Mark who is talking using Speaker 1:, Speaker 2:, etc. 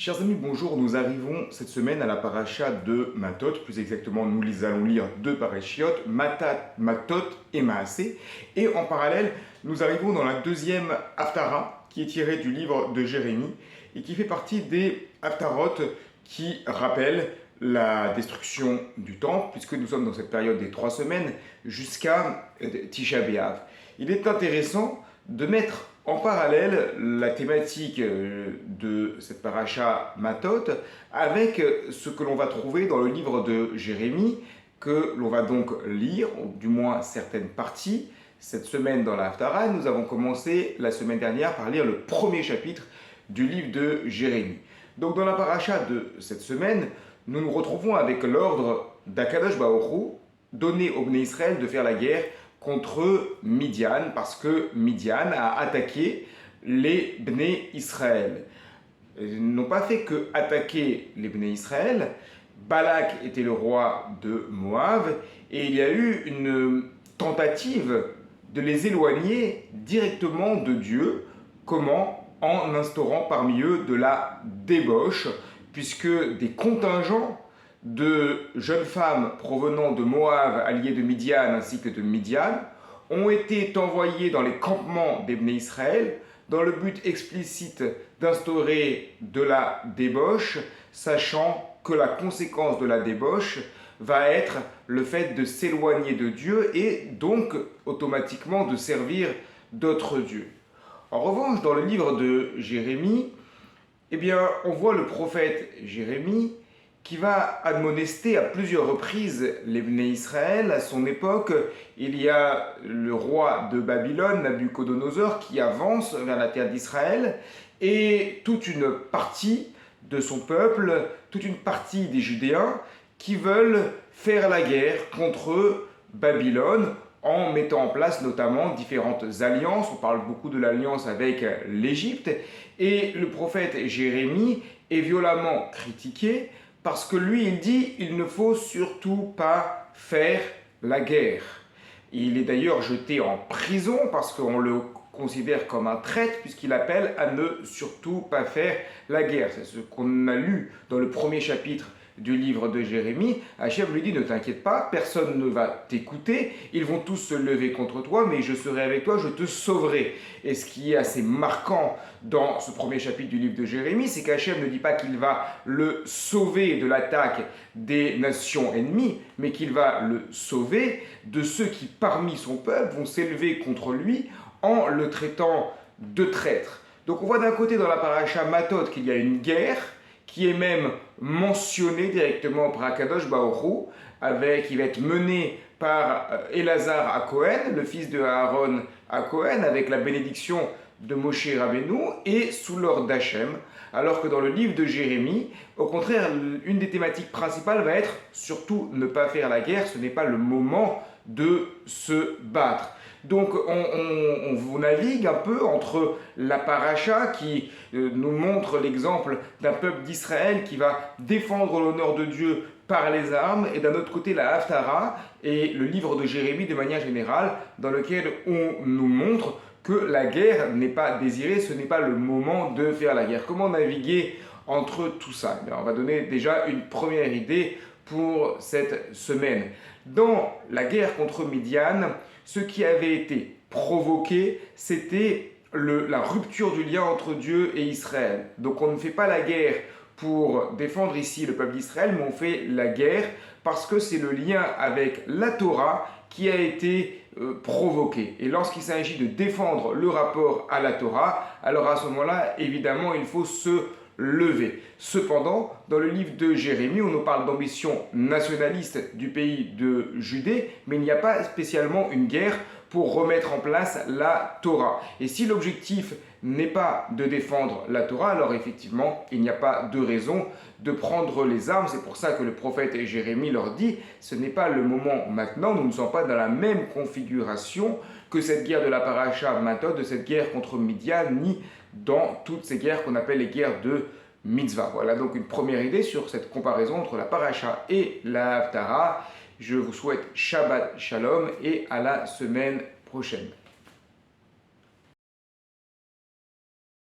Speaker 1: Chers amis, bonjour. Nous arrivons cette semaine à la paracha de Matot. Plus exactement, nous allons lire deux parachiotes, Matot et Maasé. Et en parallèle, nous arrivons dans la deuxième Haftara, qui est tirée du livre de Jérémie et qui fait partie des Haftarot qui rappellent la destruction du temple, puisque nous sommes dans cette période des 3 semaines jusqu'à Tisha B'Av. Il est intéressant de mettre en parallèle la thématique de cette paracha Matot avec ce que l'on va trouver dans le livre de Jérémie, que l'on va donc lire, ou du moins certaines parties. Cette semaine dans la Haftara, nous avons commencé la semaine dernière par lire le premier chapitre du livre de Jérémie. Donc dans la paracha de cette semaine, nous nous retrouvons avec l'ordre d'Akadosh Baruch Hu donné au Bnei Israël de faire la guerre contre Midian, parce que Midian a attaqué les Bnei Israël. Ils n'ont pas fait que attaquer les Bnei Israël. Balak était le roi de Moab, et il y a eu une tentative de les éloigner directement de Dieu. Comment? En instaurant parmi eux de la débauche, puisque des contingents de jeunes femmes provenant de Moab, alliées de Midian ainsi que de Midian, ont été envoyées dans les campements des Bnei Israël dans le but explicite d'instaurer de la débauche, sachant que la conséquence de la débauche va être le fait de s'éloigner de Dieu et donc automatiquement de servir d'autres dieux. En revanche, dans le livre de Jérémie, on voit le prophète Jérémie qui va admonester à plusieurs reprises les Bnei Israël. À son époque, il y a le roi de Babylone, Nabuchodonosor, qui avance vers la terre d'Israël, et toute une partie de son peuple, toute une partie des Judéens, qui veulent faire la guerre contre Babylone, en mettant en place notamment différentes alliances. On parle beaucoup de l'alliance avec l'Égypte, et le prophète Jérémie est violemment critiqué, parce que lui, il dit, il ne faut surtout pas faire la guerre. Il est d'ailleurs jeté en prison parce qu'on le considère comme un traître, puisqu'il appelle à ne surtout pas faire la guerre. C'est ce qu'on a lu dans le premier chapitre du livre de Jérémie. Hachem lui dit, ne t'inquiète pas, personne ne va t'écouter, ils vont tous se lever contre toi, mais je serai avec toi, je te sauverai. Et ce qui est assez marquant dans ce premier chapitre du livre de Jérémie, c'est qu'Hachem ne dit pas qu'il va le sauver de l'attaque des nations ennemies, mais qu'il va le sauver de ceux qui, parmi son peuple, vont s'élever contre lui en le traitant de traître. Donc on voit d'un côté dans la paracha Matot qu'il y a une guerre, qui est même mentionné directement par Akadosh Baruch Hu, qui va être mené par Elazar à Cohen, le fils de Aaron à Cohen, avec la bénédiction de Moshe Rabbeinu et sous l'ordre d'Hachem, alors que dans le livre de Jérémie, au contraire, une des thématiques principales va être surtout ne pas faire la guerre, ce n'est pas le moment de se battre. Donc on navigue un peu entre la paracha qui nous montre l'exemple d'un peuple d'Israël qui va défendre l'honneur de Dieu par les armes, et d'un autre côté la Haftara et le livre de Jérémie de manière générale, dans lequel on nous montre que la guerre n'est pas désirée, ce n'est pas le moment de faire la guerre. Comment naviguer entre tout ça? On va donner déjà une première idée pour cette semaine. Dans la guerre contre Midian, ce qui avait été provoqué, c'était la rupture du lien entre Dieu et Israël. Donc on ne fait pas la guerre pour défendre ici le peuple d'Israël, mais on fait la guerre parce que c'est le lien avec la Torah qui a été provoqué. Et lorsqu'il s'agit de défendre le rapport à la Torah, alors à ce moment-là, évidemment, il faut se lever. Cependant, dans le livre de Jérémie, on nous parle d'ambition nationaliste du pays de Judée, mais il n'y a pas spécialement une guerre pour remettre en place la Torah. Et si l'objectif n'est pas de défendre la Torah, alors effectivement, il n'y a pas de raison de prendre les armes. C'est pour ça que le prophète Jérémie leur dit, ce n'est pas le moment maintenant, nous ne sommes pas dans la même configuration que cette guerre de la paracha Matot, de cette guerre contre Midian, ni dans toutes ces guerres qu'on appelle les guerres de mitzvah. Voilà donc une première idée sur cette comparaison entre la paracha et la Haftara. Je vous souhaite Shabbat Shalom et à la semaine prochaine.